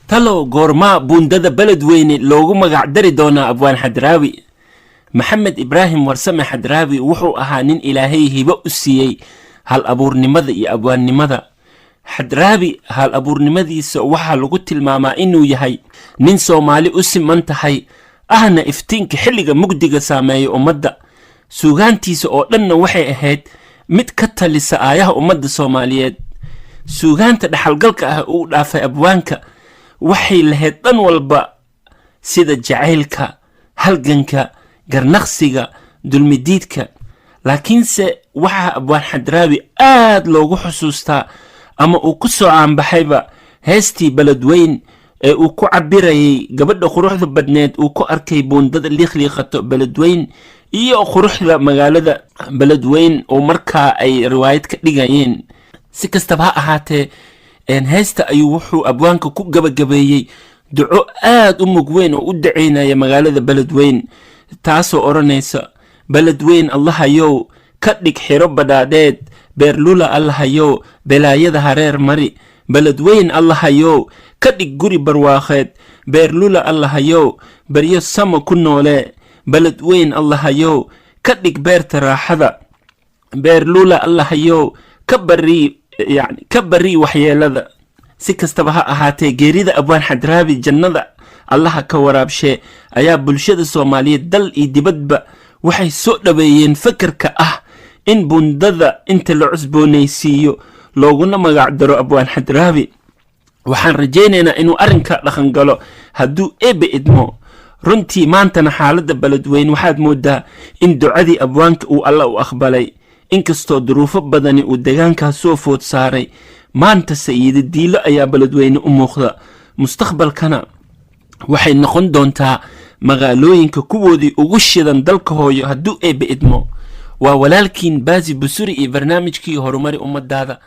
talo goormaa buundada beledweyne loogu magac dari doonaa abwaan xadraawi. maxamed ibraahim warsame xadraawi wuxuu ahaa nin ilaahay hibo u siiyey hal abuurnimada iyo abwaannimada. xadraawi hal abuurnimadiisa waxaa lagu tilmaamaa inuu yahay nin soomaali u siman tahay, ahna iftiinka xilliga mugdiga saameeya ummadda. suugaantiisa oo dhanna waxay ahayd mid ka talisa aayaha ummadda Soomaaliyeed. suugaanta dhaxalgalka ah uu dhaafay abwaanka waxay lahayd dhan walba, sida jacaylka, halganka, garnaqsiga, dulmidiidka. laakiinse waxaa abwaan xadraawi aad loogu xusuustaa ama uu ku soo caanbaxayba heestii beledweyn ee uu ku cabirayay gabadha quruxda badneed uu ku arkay buundada liiqliiqato beledweyn iyo quruxda magaalada beledweyn oo markaa ay riwaayad ka dhigayeen. si kastaba ha ahaatee heesta ayuu wuxuu abwaanka ku gabagabeeyey duco aad u mug weyn oo u daceynaya magaalada beledweyn, taasoo odhanaysa: beledweyn allahayow ka dhig xiro badhaadheed, beerlula allahayow belaayada hareer mari. beledweyn allahayow ka dhig guri barwaaqeed, beerlula allahayow baryo sama ku noolee. beledweyn allahayow ka dhig beerta raaxada, beerlula allahayow ka bari waxyeelada. si kastaba ha ahaatee geerida abwaan xadraawi jannada allaha ka waraabshee ayaa bulshada Soomaaliyeed dal iyo dibadba waxay soo dhaweeyeen fakarka ah in buundada inta la cusboonaysiiyo looguna magac daro abwaan xadraawi. waxaan rajaynaynaa inuu arrinka dhaqan galo hadduu eebbe idmo. runtii maantana xaaladda beledweyn waxaad moodaa in ducadii abwaanka uu alla u aqbalay, inkastoo duruufo badani uu deegaankaas soo food saaray. maanta sayida diilo ayaa beledweyne u muuqda. mustaqbalkana waxay noqon doontaa magaalooyinka kuwoodii ugu shidan dalka hooyo hadduu eebbe idmo. waa walaalkiin Baazi Busuri iyo barnaamijkii Horumari Ummadaada.